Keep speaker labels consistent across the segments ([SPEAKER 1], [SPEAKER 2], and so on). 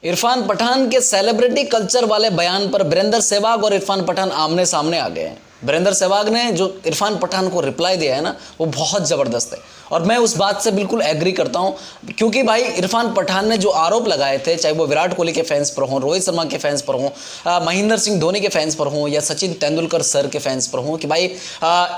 [SPEAKER 1] इरफान पठान के celebrity culture वाले बयान पर वीरेंद्र सहवाग और इरफान पठान आमने सामने आ गए हैं। वीरेंद्र सहवाग ने जो इरफान पठान को रिप्लाई दिया है ना, वो बहुत ज़बरदस्त है और मैं उस बात से बिल्कुल एग्री करता हूं, क्योंकि भाई इरफान पठान ने जो आरोप लगाए थे, चाहे वो विराट कोहली के फैंस पर हों, रोहित शर्मा के फैंस पर हों, महेंद्र सिंह धोनी के फैंस पर हों या सचिन तेंदुलकर सर के फैंस पर हों कि भाई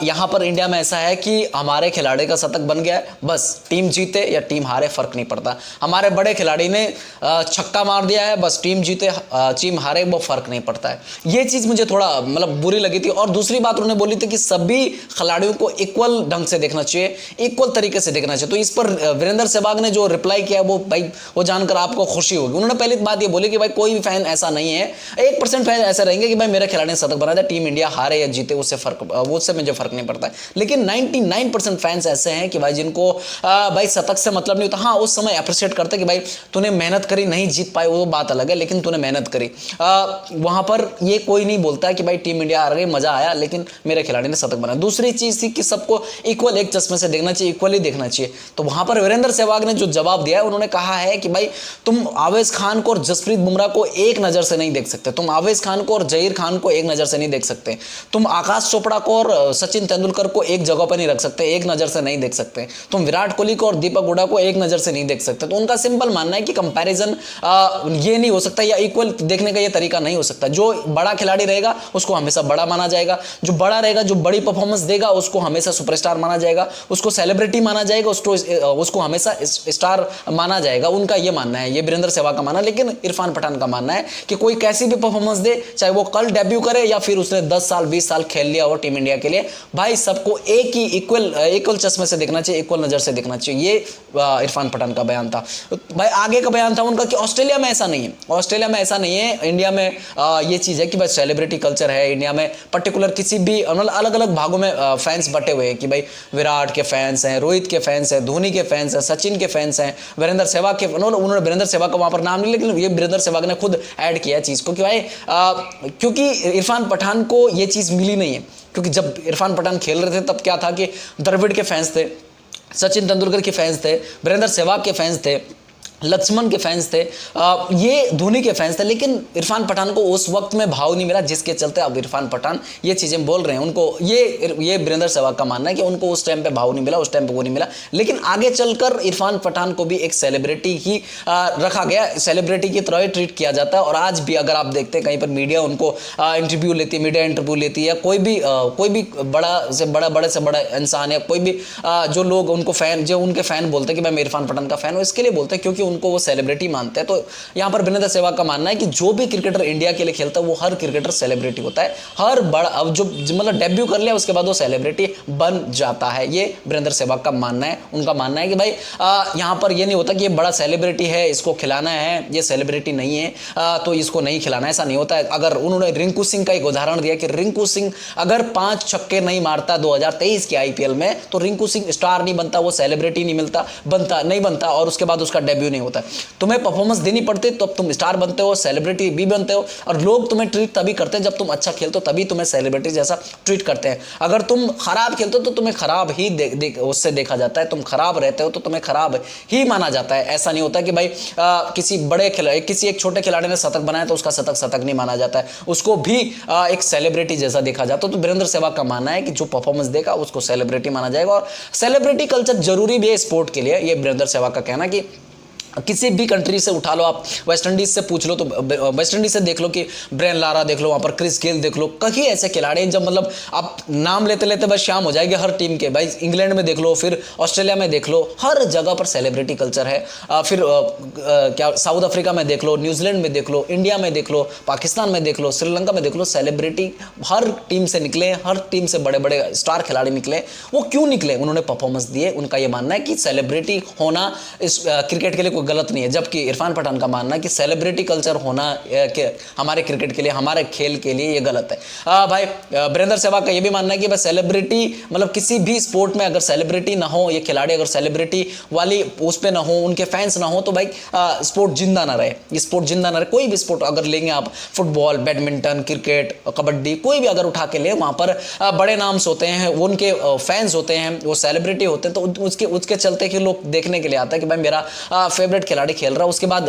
[SPEAKER 1] यहाँ पर इंडिया में ऐसा है कि हमारे खिलाड़ी का शतक बन गया है, बस टीम जीते या टीम हारे फर्क नहीं पड़ता, हमारे बड़े खिलाड़ी ने छक्का मार दिया है, बस टीम जीते टीम हारे वो फर्क नहीं पड़ता है। ये चीज़ मुझे थोड़ा मतलब बुरी लगी थी। और दूसरी बात उन्होंने बोली थी कि सभी खिलाड़ियों को इक्वल ढंग से देखना चाहिए, इक्वल तरीके से देखना चाहिए। तो इस पर वीरेंद्र सहवाग ने जो रिप्लाई किया वो भाई वो जानकर आपको खुशी होगी। उन्होंने पहली बात ये बोली कि भाई कोई भी फैन ऐसा नहीं है, 1% फैन ऐसे रहेंगे कि भाई मेरे खिलाड़ी ने शतक बना दिया, टीम इंडिया हारे या जीते उससे मुझे फर्क नहीं पड़ता है। लेकिन 99% फैंस ऐसे हैं कि भाई जिनको भाई शतक से मतलब नहीं होता। हाँ, उस समय अप्रिशिएट करते कि भाई तूने मेहनत करी, नहीं जीत पाए वो बात अलग है, लेकिन तूने मेहनत करी। वहां पर ये कोई नहीं बोलता कि भाई टीम इंडिया हार गई, मजा आया, लेकिन मेरे खिलाड़ी ने शतक बनाया। दूसरी चीज थी कि सबको इक्वल एक चश्मे से देखना चाहिए, इक्वली देखना चाहिए। तो वहां पर वीरेंद्र सहवाग ने जो जवाब दिया है, उन्होंने कहा है कि भाई तुम आवेश खान को और जसप्रीत बुमराह को एक नजर से नहीं देख सकते, तुम आवेश खान को और जहीर खान को एक नजर से नहीं देख सकते, तुम आकाश चोपड़ा को और सचिन तेंदुलकर को एक जगह पर नहीं रख सकते, एक नजर से नहीं देख सकते, तुम विराट कोहली को और दीपक हुडा को एक नजर से नहीं देख सकते। तो उनका सिंपल मानना है कि कंपैरिजन ये नहीं हो सकता या इक्वल देखने का ये तरीका नहीं हो सकता। जो बड़ा खिलाड़ी रहेगा उसको हमेशा बड़ा माना जाएगा, जो बड़ा रहेगा, जो बड़ी परफॉर्मेंस देगा उसको हमेशा सुपरस्टार माना जाएगा, उसको सेलिब्रिटी माना जाएगा, उसको हमेशा स्टार माना जाएगा। उनका ये मानना है, ये वीरेंद्र सहवाग का मानना है। लेकिन इरफान पठान का मानना है कि कोई कैसी भी परफॉर्मेंस दे, चाहे वो कल डेब्यू करे या फिर उसने 10 साल 20 साल खेल लिया हो टीम इंडिया के लिए, भाई सबको एक ही इक्वल चश्मे से देखना चाहिए, इक्वल नजर से देखना चाहिए। ये इरफान पठान का बयान था। भाई आगे का बयान था उनका कि ऑस्ट्रेलिया में ऐसा नहीं है, ऑस्ट्रेलिया में ऐसा नहीं है, इंडिया में ये चीज है कि भाई सेलिब्रिटी कल्चर है इंडिया में, पर्टिकुलर किसी भी मतलब अलग अलग भागों में फैंस बटे हुए हैं कि भाई विराट के फैंस हैं, रोहित के फैंस हैं, धोनी के फैंस हैं, सचिन के फैंस हैं, वीरेंद्र सहवाग के, उन्होंने वीरेंद्र सहवाग का वहां पर नाम नहीं, लेकिन ये वीरेंद्र सहवाग ने खुद ऐड किया चीज को कि भाई क्योंकि इरफान पठान को ये चीज मिली नहीं है। क्योंकि जब इरफान पठान खेल रहे थे तब क्या था कि द्रविड़ के फैंस थे, सचिन तेंदुलकर के फैंस थे, वीरेंद्र सहवाग के फैंस थे, लक्ष्मण के फैंस थे, ये धोनी के फैंस थे, लेकिन इरफान पठान को उस वक्त में भाव नहीं मिला, जिसके चलते अब इरफान पठान ये चीज़ें बोल रहे हैं। उनको ये वीरेंद्र सहवाग का मानना है कि उनको उस टाइम पे भाव नहीं मिला, उस टाइम पे वो नहीं मिला। लेकिन आगे चलकर इरफान पठान को भी एक सेलिब्रिटी ही रखा गया, सेलिब्रिटी की तरह ही ट्रीट किया जाता है। और आज भी अगर आप देखते हैं कहीं पर मीडिया उनको इंटरव्यू लेती है, मीडिया इंटरव्यू लेती है, कोई भी बड़े से बड़ा इंसान या कोई भी जो लोग उनको फैन, जो उनके फैन बोलते हैं कि मैं इरफान पठान का फैन हूँ, इसके लिए बोलते हैं क्योंकि उनको वो सेलिब्रिटी मानते हैं। तो यहां पर वीरेंद्र सहवाग का मानना है कि जो भी क्रिकेटर इंडिया के लिए खेलता है वो हर क्रिकेटर सेलिब्रिटी होता है, हर बड़ा अब जो मतलब डेब्यू कर लिया उसके बाद वो सेलिब्रिटी बन जाता है। ये वीरेंद्र सहवाग का मानना है। उनका मानना है कि भाई यहां पर ये नहीं होता कि ये बड़ा सेलिब्रिटी है इसको खिलाना है, ये सेलिब्रिटी नहीं है तो इसको नहीं खिलाना, ऐसा नहीं होता है। अगर उन्होंने रिंकू सिंह का एक उदाहरण दिया कि रिंकू सिंह अगर 5 छक्के नहीं मारता 2023 के आईपीएल में तो रिंकू सिंह स्टार नहीं बनता, वो सेलिब्रिटी नहीं बनता और उसके बाद उसका डेब्यू नहीं होता। तुम्हें परफॉर्मेंस देनी पड़ती तो अब तुम स्टार बनते हो, सेलिब्रिटी भी बनते हो, और लोग तुम्हें ट्रीट तभी करते हैं जब तुम अच्छा खेलते हो, तभी तुम्हें सेलिब्रिटी जैसा ट्रीट करते हैं। अगर तुम खराब खेलते हो तो तुम्हें खराब ही उससे देखा जाता है, तुम खराब रहते हो तो तुम्हें खराब ही माना जाता है। ऐसा नहीं होता कि भाई किसी एक छोटे खिलाड़ी ने शतक बनाया तो उसका शतक नहीं माना जाता है, उसको भी एक सेलिब्रिटी जैसा देखा जाता है। तो वीरेंद्र सहवाग का मानना है कि जो परफॉर्मेंस देगा उसको सेलिब्रिटी माना जाएगा, और सेलिब्रिटी कल्चर जरूरी भी है स्पोर्ट के लिए। ये वीरेंद्र सहवाग का कहना कि किसी भी कंट्री से उठा लो, आप वेस्ट इंडीज से पूछ लो तो वेस्ट इंडीज से देख लो कि ब्रेन लारा देख लो, वहाँ पर क्रिस गेल देख लो, कई ऐसे खिलाड़ी हैं जब मतलब आप नाम लेते लेते बस शाम हो जाएगी हर टीम के। भाई इंग्लैंड में देख लो, फिर ऑस्ट्रेलिया में देख लो, हर जगह पर सेलिब्रिटी कल्चर है। फिर क्या साउथ अफ्रीका में देख लो, न्यूजीलैंड में देख लो, इंडिया में देख लो, पाकिस्तान में देख लो, श्रीलंका में देख लो, सेलिब्रिटी हर टीम से निकले, हर टीम से बड़े बड़े स्टार खिलाड़ी निकले। वो क्यों निकले? उन्होंने परफॉर्मेंस दिए। उनका ये मानना है कि सेलिब्रिटी होना इस क्रिकेट के लिए कोई गलत नहीं है, जबकि इरफान पठान का मानना है कि सेलिब्रिटी कल्चर होना हमारे क्रिकेट के लिए, हमारे खेल के लिए ये गलत है। भाई वीरेंद्र सहवाग का ये भी मानना है कि भाई सेलिब्रिटी मतलब किसी भी स्पोर्ट में अगर सेलिब्रिटी ना हो, ये खिलाड़ी अगर सेलिब्रिटी वाली उस पे ना हो, उनके फैंस ना हो, तो भाई स्पोर्ट जिंदा ना रहे, ये स्पोर्ट जिंदा ना रहे। कोई भी स्पोर्ट अगर लेंगे आप, फुटबॉल, बैडमिंटन, क्रिकेट, कबड्डी, कोई भी अगर उठा के ले, वहां पर बड़े नाम्स होते हैं, वो उनके फैंस होते हैं, वो सेलिब्रिटी होते हैं, तो उसके चलते कि लोग देखने के लिए आता है कि भाई फेवरेट खिलाड़ी खेल रहा है, उसके बाद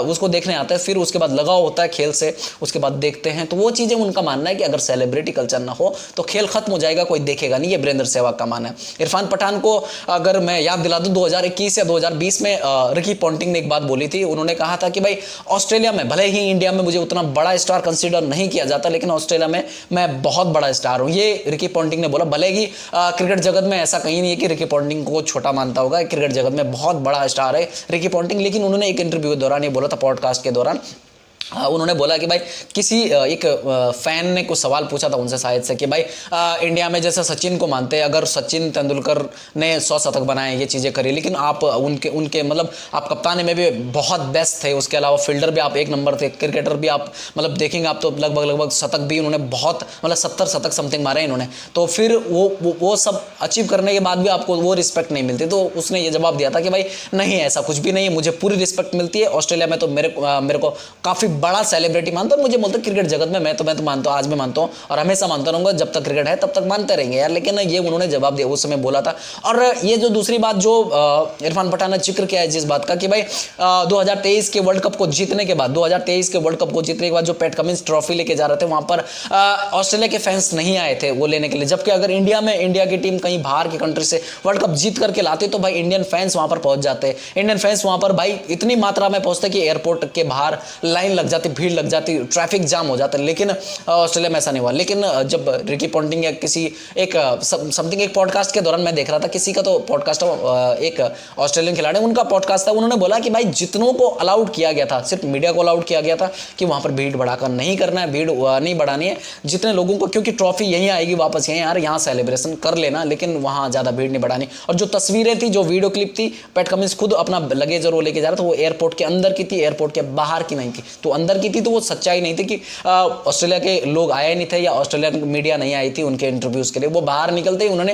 [SPEAKER 1] उसको देखने आता है, फिर उसके बाद लगाव होता है खेल से, उसके बाद देखते हैं। तो वो चीज़ें उनका मानना है कि अगर सेलिब्रिटी कल्चर ना हो तो खेल खत्म हो जाएगा, कोई देखेगा नहीं। ये वीरेंद्र सहवाग का मानना है। इरफान पठान को अगर मैं याद दिला दूं, 2021 या 2020 में रिकी पॉन्टिंग ने एक बात बोली थी। उन्होंने कहा था कि भाई ऑस्ट्रेलिया में, भले ही इंडिया में मुझे उतना बड़ा स्टार कंसीडर नहीं किया जाता, लेकिन ऑस्ट्रेलिया में मैं बहुत बड़ा स्टार हूं। ये रिकी पॉन्टिंग ने बोला। भले ही क्रिकेट जगत में ऐसा कहीं नहीं है कि रिकी पॉन्टिंग को छोटा मानता होगा, क्रिकेट जगत में बहुत बड़ा स्टार है रिकी पॉन्टिंग, लेकिन उन्होंने एक इंटरव्यू के दौरान ये बोला था, पॉडकास्ट के दौरान उन्होंने बोला कि भाई किसी एक फैन ने कुछ सवाल पूछा था उनसे शायद से कि भाई इंडिया में जैसे सचिन को मानते हैं, अगर सचिन तेंदुलकर ने 100 शतक बनाए, ये चीज़ें करी, लेकिन आप उनके मतलब आप कप्तानी में भी बहुत बेस्ट थे, उसके अलावा फील्डर भी आप एक नंबर थे, क्रिकेटर भी आप मतलब देखेंगे आप तो लगभग शतक भी उन्होंने बहुत मतलब 70 शतक समथिंग मारे इन्होंने। तो फिर वो सब अचीव करने के बाद भी आपको वो रिस्पेक्ट नहीं मिलती। तो उसने ये जवाब दिया था कि भाई नहीं, ऐसा कुछ भी नहीं है, मुझे पूरी रिस्पेक्ट मिलती है। ऑस्ट्रेलिया में तो मेरे को काफ़ी बड़ा सेलिब्रिटी मानता हूं। मुझे बोलते क्रिकेट जगत में मैं तो मानता हूं, आज भी मानता हूं और हमेशा मानता रहूंगा, जब तक क्रिकेट है तब तक मानते रहेंगे यार। लेकिन ये उन्होंने जवाब दिया, उस समय बोला था। और ये जो दूसरी बात जो इरफान पठान ने जिक्र किया है जिस बात का कि भाई 2023 के वर्ल्ड कप को जीतने के बाद, 2023 के वर्ल्ड कप को जीतने के बाद जो पैट कमिंस ट्रॉफी लेके जा रहे थे, वहां पर ऑस्ट्रेलिया के फैंस नहीं आए थे वो लेने के लिए। जबकि अगर इंडिया की टीम कहीं बाहर की कंट्री से वर्ल्ड कप जीत करके लाते तो भाई इंडियन फैंस वहां पर पहुंच जाते। इंडियन फैंस वहां पर भाई इतनी मात्रा में पहुंचते कि एयरपोर्ट के बाहर लाइन लग जाती, भीड़ लग जाती, ट्रैफिक जाम हो जाता है। लेकिन ऑस्ट्रेलिया में ऐसा नहीं हुआ। लेकिन जब रिकी पॉन्टिंग या किसी एक समथिंग एक पॉडकास्ट के दौरान मैं देख रहा था, किसी का तो पॉडकास्ट एक ऑस्ट्रेलियन खिलाड़ी उनका पॉडकास्ट था, उन्होंने बोला कि भाई जितनों को अलाउड किया गया था, सिर्फ मीडिया को अलाउड किया गया था कि वहां पर भीड़ बढ़ाकर नहीं करना है, भीड़ नहीं बढ़ानी है, जितने लोगों को, क्योंकि ट्रॉफी यहीं आएगी वापस, यहीं यार यहाँ सेलिब्रेशन कर लेना, लेकिन वहां ज्यादा भीड़ नहीं बढ़ानी। और जो तस्वीरें थी, जो वीडियो क्लिप थी, पैट कमिंस खुद अपना लगेज और वो लेके जा रहा था, वो एयरपोर्ट के अंदर की थी, एयरपोर्ट के बाहर की नहीं थी। तो अंदर की थी तो वो सच्चाई नहीं थी कि ऑस्ट्रेलिया के लोग आए नहीं थे या ऑस्ट्रेलिया मीडिया नहीं आई थी उनके इंटरव्यूज के लिए। वो बाहर निकलते ही उन्होंने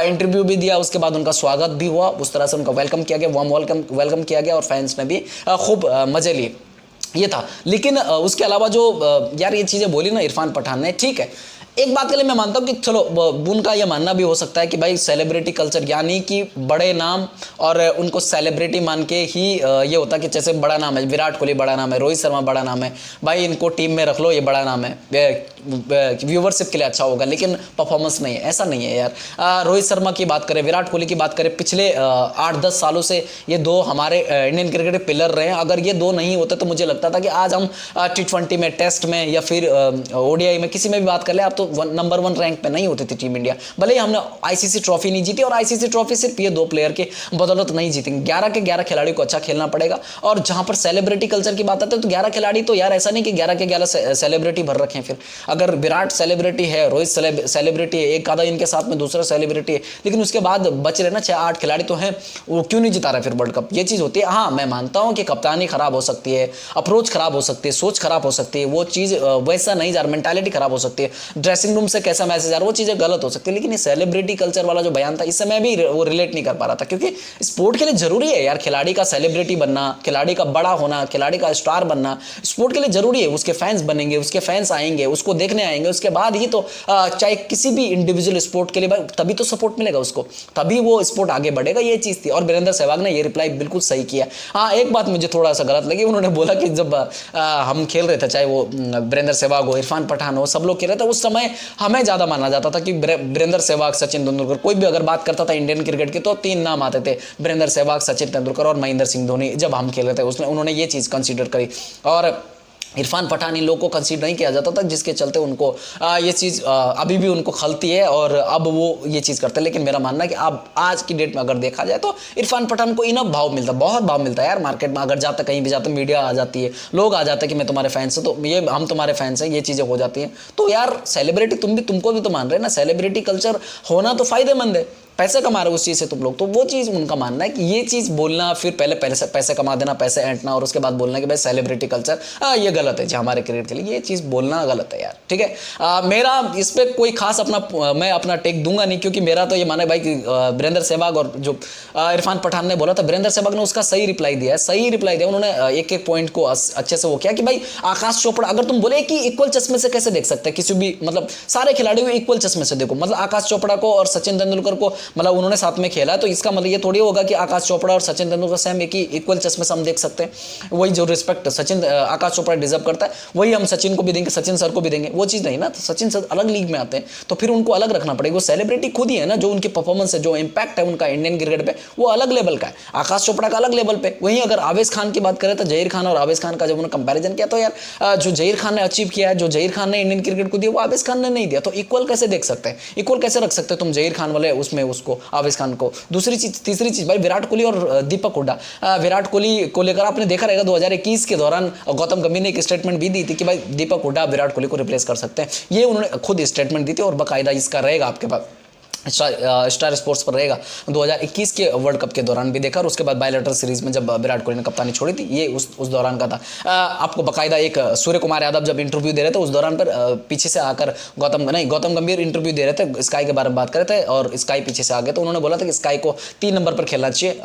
[SPEAKER 1] इंटरव्यू भी दिया, उसके बाद उनका स्वागत भी हुआ, उस तरह से उनका वेलकम किया गया, वार्म वेलकम किया गया और फैंस ने भी खूब मजे लिए। ये था। लेकिन उसके अलावा जो यार ये चीज़ें बोली ना इरफान पठान ने, ठीक है, एक बात के लिए मैं मानता हूं कि चलो उनका यह मानना भी हो सकता है कि भाई सेलिब्रिटी कल्चर यानी कि बड़े नाम और उनको सेलिब्रिटी मान के ही ये होता कि जैसे बड़ा नाम है, विराट कोहली बड़ा नाम है, रोहित शर्मा बड़ा नाम है, भाई इनको टीम में रख लो, ये बड़ा नाम है, व्यूवरशिप के लिए अच्छा होगा, लेकिन परफॉर्मेंस नहीं है। ऐसा नहीं है यार। रोहित शर्मा की बात करें, विराट कोहली की बात करें, पिछले 8-10 सालों से ये दो हमारे इंडियन क्रिकेट के पिलर रहे हैं। अगर ये दो नहीं होते तो मुझे लगता था कि आज हम T20 में, टेस्ट में या फिर ODI में किसी में भी बात कर ले, आप तो नंबर 1 रैंक पे नहीं होती थी टीम इंडिया। भले ही हमने ICC ट्रॉफी नहीं जीती, और ICC ट्रॉफी सिर्फ ये 2 प्लेयर के बदौलत नहीं जीतेंगे। 11 के 11 खिलाड़ी को अच्छा खेलना पड़ेगा। और जहां पर सेलिब्रिटी कल्चर की बात आती है तो 11 खिलाड़ी तो यार ऐसा नहीं कि 11 के 11 सेलिब्रिटी भर रखे हैं। फिर अगर विराट सेलिब्रिटी है, रोहित सेलिब्रिटी है, एक आधा इनके साथ में दूसरा सेलिब्रिटी है, लेकिन उसके बाद बच रहे ना 6-8 खिलाड़ी तो हैं, वो क्यों नहीं जिता रहे फिर वर्ल्ड कप? ये चीज़ होती है। हाँ, मैं मानता हूँ कि कप्तानी खराब हो सकती है, अप्रोच खराब हो सकती है, सोच खराब हो सकती है, वो चीज़ वैसा नहीं जा रहा, मेंटालिटी खराब हो सकती है, ड्रेसिंग रूम से कैसा मैसेज आ रहा है, वो चीज़ें गलत हो सकती है। लेकिन ये सेलिब्रिटी कल्चर वाला जो बयान था, इससे मैं भी वो रिलेट नहीं कर पा रहा था, क्योंकि स्पोर्ट के लिए जरूरी है यार खिलाड़ी का सेलिब्रिटी बनना, खिलाड़ी का बड़ा होना, खिलाड़ी का स्टार बनना स्पोर्ट के लिए जरूरी है। उसके फैंस बनेंगे, उसके फैंस आएंगे, उसको देखने आएंगे, उसके बाद ही तो चाहे किसी भी इंडिविजुअल स्पोर्ट के लिए भाई तभी तो सपोर्ट मिलेगा उसको, तभी वो स्पोर्ट आगे बढ़ेगा। ये चीज़ थी। और वीरेंद्र सहवाग ने ये रिप्लाई बिल्कुल सही किया। हाँ, एक बात मुझे थोड़ा सा गलत लगी, उन्होंने बोला कि जब हम खेल रहे थे, चाहे वो वीरेंद्र सहवाग हो, इरफान पठान हो, सब लोग खेल रहे थे, उस समय हमें ज़्यादा माना जाता था कि वीरेंद्र सहवाग, सचिन तेंदुलकर, कोई भी अगर बात करता था इंडियन क्रिकेट की तो 3 नाम आते थे, वीरेंद्र सहवाग, सचिन तेंदुलकर और महेंद्र सिंह धोनी। जब हम खेल रहे थे उन्होंने ये चीज़ कंसीडर करी। और इरफान पठान इन लोगों को कंसीडर नहीं किया जाता था, जिसके चलते उनको ये चीज़ अभी भी उनको खलती है और अब वो ये चीज़ करते हैं। लेकिन मेरा मानना है कि अब आज की डेट में अगर देखा जाए तो इरफान पठान को इनफ भाव मिलता है, बहुत भाव मिलता है यार मार्केट में। अगर जाता कहीं भी जाते, मीडिया आ जाती है, लोग आ जाते हैं कि मैं तुम्हारे फैंस हूँ, तो ये हम तुम्हारे फैंस हैं, ये चीज़ें हो जाती हैं। तो यार सेलिब्रिटी तुमको भी तो मान रहे हैं ना, सेलिब्रिटी कल्चर होना तो फायदेमंद है, पैसे कमा रहे हो उस चीज़ से तुम लोग। तो वो चीज़ उनका मानना है कि ये चीज़ बोलना, फिर पहले पैसे कमा देना, पैसे ऐंठना, और उसके बाद बोलना कि भाई सेलिब्रिटी कल्चर ये गलत है जी हमारे क्रिकेट के लिए, ये चीज़ बोलना गलत है यार। ठीक है, मेरा इस पर कोई खास मैं अपना टेक दूंगा नहीं, क्योंकि मेरा तो ये माना है भाई कि वीरेंद्र सहवाग और जो इरफान पठान ने बोला था, वीरेंद्र सहवाग ने उसका सही रिप्लाई दिया है, सही रिप्लाई दिया। उन्होंने एक एक पॉइंट को अच्छे से वो किया कि भाई आकाश चोपड़ा, अगर तुम बोले कि इक्वल चश्मे से कैसे देख सकते हैं किसी भी, मतलब सारे खिलाड़ियों को इक्वल चश्मे से देखो, मतलब आकाश चोपड़ा को और सचिन तेंदुलकर को मतलब उन्होंने साथ में खेला, तो इसका मतलब ये थोड़ी होगा कि आकाश चोपड़ा और सचिन तेंदुलकर सेम एक ही इक्वल चश्मे से हम देख सकते हैं। वही जो रिस्पेक्ट सचिन आकाश चोपड़ा डिजर्व करता है वही हम सचिन को भी देंगे, सचिन सर को भी देंगे, वो चीज़ नहीं ना। तो सचिन सर अलग लीग में आते हैं तो फिर उनको अलग रखना पड़ेगा। वो सेलिब्रिटी खुद ही है ना, जो उनकी परफॉर्मेंस है, जो इंपैक्ट है उनका इंडियन क्रिकेट पे, वो अलग लेवल का है। आकाश चोपड़ा का अलग लेवल पे। वहीं अगर आवेश खान की बात करें तो जहीर खान और आवेश खान का जब उन्होंने कंपैरिजन किया तो यार जो जहीर खान ने अचीव किया है, जो जहीर खान ने इंडियन क्रिकेट को दिया, वो आवेश खान ने नहीं दिया। तो इक्वल कैसे देख सकते हैं, इक्वल कैसे रख सकते हो तुम जहीर खान वाले उसमें उसको, आवेश खान को। दूसरी चीज, तीसरी चीज भाई, विराट कोहली और दीपक हुड्डा। विराट कोहली को लेकर आपने देखा रहेगा 2021 के दौरान गौतम गंभीर ने एक स्टेटमेंट भी दी थी कि भाई दीपक हुड्डा विराट कोहली को रिप्लेस कर सकते हैं। ये उन्होंने खुद स्टेटमेंट दी थी और बाकायदा इसका रहेगा आपके पास स्टार स्पोर्ट्स पर रहेगा। 2021 के वर्ल्ड कप के दौरान भी देखा और उसके बाद बायलैटरल सीरीज में जब विराट कोहली ने कप्तानी छोड़ी थी, ये उस दौरान का था। आपको बाकायदा एक सूर्य कुमार यादव जब इंटरव्यू दे रहे थे उस दौरान पर पीछे से आकर गौतम गंभीर इंटरव्यू दे रहे थे, स्काई के बारे में बात कर रहे थे और स्काई पीछे से आ गए तो उन्होंने बोला था कि स्काई को 3 नंबर पर खेलना चाहिए,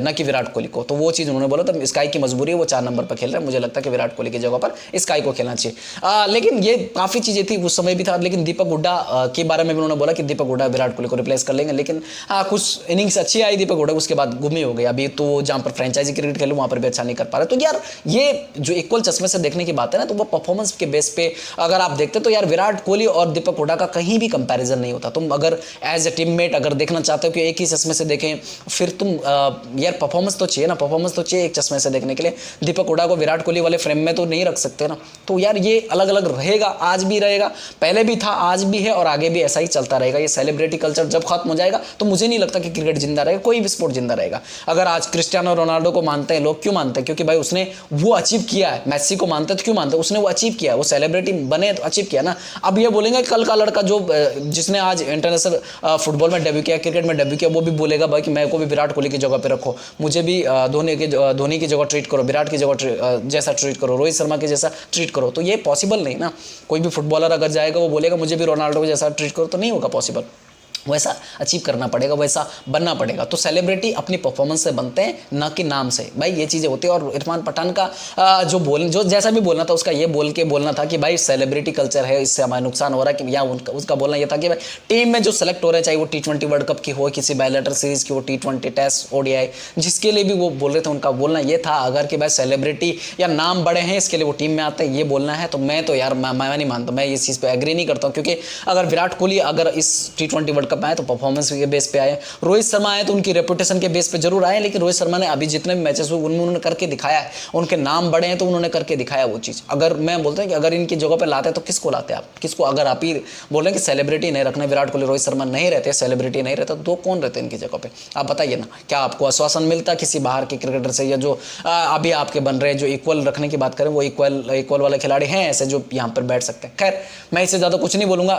[SPEAKER 1] न कि विराट कोहली को। तो वो चीज़ उन्होंने बोला था, स्काई की मजबूरी है, वो 4 नंबर पर खेल रहे हैं, मुझे लगता है कि विराट कोहली की जगह पर स्काई को खेलना चाहिए। लेकिन ये काफ़ी चीज़ें थी, उस समय भी था। लेकिन दीपक हुड्डा के बारे में भी उन्होंने बोला कि दीपक हुड्डा विराट कोहली को रिप्लेस लेंगे, लेकिन कुछ इनिंग्स अच्छी आई दीपक हुड्डा, उसके बाद गुम ही हो गए। अभी तो जहां पर फ्रेंचाइजी क्रिकेट खेलूं वहां पर भी अच्छा नहीं कर पा रहे। तो यार ये जो इक्वल चश्मे से देखने की बात है ना, तो वो परफॉर्मेंस के बेस पे अगर आप देखते तो यार विराट कोहली और दीपक हुड्डा का कहीं भी कंपैरिजन नहीं होता। तुम अगर एज ए टीममेट अगर देखना चाहते हो कि एक ही चश्मे से देखें, फिर तुम यार परफॉर्मेंस तो चाहिए ना, परफॉर्मेंस तो चाहिए एक चश्मे से देखने के लिए। दीपक हुड्डा को विराट कोहली वाले फ्रेम में तो नहीं रख सकते ना। तो यार ये अलग अलग रहेगा, आज भी रहेगा, पहले भी था, आज भी है और आगे भी ऐसा ही चलता रहेगा। ये सेलिब्रिटी कल्चर जब खत्म हो जाएगा तो मुझे नहीं लगता कि क्रिकेट जिंदा रहेगा, कोई भी स्पोर्ट जिंदा रहेगा। अगर आज क्रिस्टियानो रोनाल्डो को मानते हैं लोग, क्यों मानते हैं? क्योंकि भाई उसने वो अचीव किया है। मेसी को मानते हैं तो क्यों मानते हैं? उसने वो अचीव किया है, वो सेलिब्रिटी बने तो अचीव किया ना। अब ये बोलेंगे कल का लड़का जो जिसने आज इंटरनेशनल फुटबॉल में डेब्यू किया, क्रिकेट में डेब्यू किया, वो भी बोलेगा भाई कि मैं को भी विराट कोहली की जगह पे रखो, मुझे भी धोनी की जगह ट्रीट करो, विराट की जगह जैसा ट्रीट करो, रोहित शर्मा के जैसा ट्रीट करो। तो ये पॉसिबल नहीं ना। कोई भी फुटबॉलर अगर जाएगा वो बोलेगा मुझे भी रोनाल्डो के जैसा ट्रीट करो, तो नहीं होगा पॉसिबल। वैसा अचीव करना पड़ेगा, वैसा बनना पड़ेगा। तो सेलिब्रिटी अपनी परफॉर्मेंस से बनते हैं, ना कि नाम से। भाई ये चीज़ें होती है। और इरफान पठान का जो जैसा भी बोलना था उसका ये बोलना था कि भाई सेलिब्रिटी कल्चर है, इससे हमारा नुकसान हो रहा है। कि या उसका बोलना ये था कि भाई टीम में जो सेलेक्ट हो रहे हैं, चाहे वो T20 वर्ल्ड कप की हो, किसी बायलैटरल सीरीज की हो, T20 टेस्ट ODI, जिसके लिए भी वो बोल रहे थे, उनका बोलना ये था अगर कि भाई सेलिब्रिटी या नाम बड़े हैं इसके लिए वो टीम में आते हैं, ये बोलना है। तो मैं तो यार मैं नहीं मानता, मैं इस चीज़ पर एग्री नहीं करता हूँ। क्योंकि अगर विराट कोहली अगर इस T20 वर्ल्ड कप में आए तो परफॉर्मेंस के बेस पे आए, रोहित शर्मा आए तो उनकी रेपुटेशन के बेस पे जरूर आए। लेकिन रोहित शर्मा ने अभी जितने भी मैचेस हुए उनमें उन्होंने करके दिखाया है, उनके नाम बड़े हैं तो उन्होंने करके दिखाया वो चीज़। अगर मैं बोलता हूँ कि अगर इनकी जगह पे लाते हैं तो किसको लाते आप? किसको? अगर आप ही बोल रहे हैं कि सेलिब्रिटी नहीं रखना, विराट कोहली रोहित शर्मा नहीं रहते, सेलिब्रिटी नहीं रहता, तो कौन रहते इनकी जगह पे? आप बताइए ना। क्या आपको आश्वासन मिलता किसी बाहर के क्रिकेटर से, या जो अभी आपके बन रहे हैं जो इक्वल रखने की बात करें, वो इक्वल वाले खिलाड़ी हैं ऐसे जो यहाँ पर बैठ सकते हैं? खैर मैं इससे ज़्यादा कुछ नहीं बोलूँगा।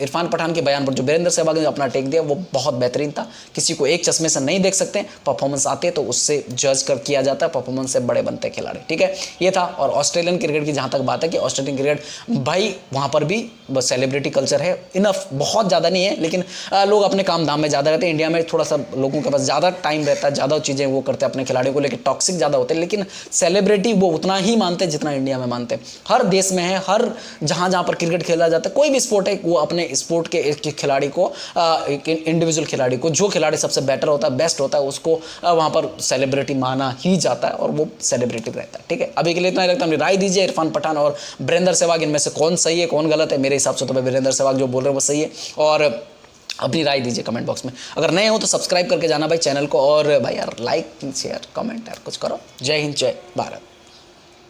[SPEAKER 1] इरफान पठान के बयान पर जो वीरेंद्र सहवाग ने अपना टेक दिया वो बहुत बेहतरीन था। किसी को एक चश्मे से नहीं देख सकते, परफॉर्मेंस आते तो उससे जज कर किया जाता है, परफॉर्मेंस से बड़े बनते खिलाड़ी। ठीक है, ये था। और ऑस्ट्रेलियन क्रिकेट की जहां तक बात है कि ऑस्ट्रेलियन क्रिकेट भाई वहां पर भी बस सेलिब्रिटी कल्चर है, इनफ, बहुत ज़्यादा नहीं है, लेकिन लोग अपने काम धाम में ज़्यादा रहते हैं। इंडिया में थोड़ा सा लोगों के पास ज़्यादा टाइम रहता है, ज़्यादा चीज़ें वो करते हैं अपने खिलाड़ियों को लेकर, टॉक्सिक ज़्यादा होते हैं। लेकिन सेलिब्रिटी वो उतना ही मानते हैं जितना इंडिया में मानते हैं। हर देश में है, हर जहाँ पर क्रिकेट खेला जाता है, कोई भी स्पोर्ट है, वो अपने स्पोर्ट के एक खिलाड़ी को, इंडिविजुअल खिलाड़ी को, जो खिलाड़ी सबसे बेटर होता है, बेस्ट होता है, उसको वहाँ पर सेलिब्रिटी माना ही जाता है और वो सेलिब्रिटी रहता है। ठीक है, अभी के लिए इतना ही रखता हूँ। राय दीजिए इरफान पठान और वीरेंद्र सहवाग इनमें से कौन सही है कौन गलत है? मेरे हिसाब से तो वीरेंद्र सहवाग जो बोल रहे हैं वो सही है। और अपनी राय दीजिए कमेंट बॉक्स में। अगर नए हो तो सब्सक्राइब करके जाना भाई चैनल को, और भाई यार लाइक शेयर कमेंट यार कुछ करो। जय हिंद, जय भारत।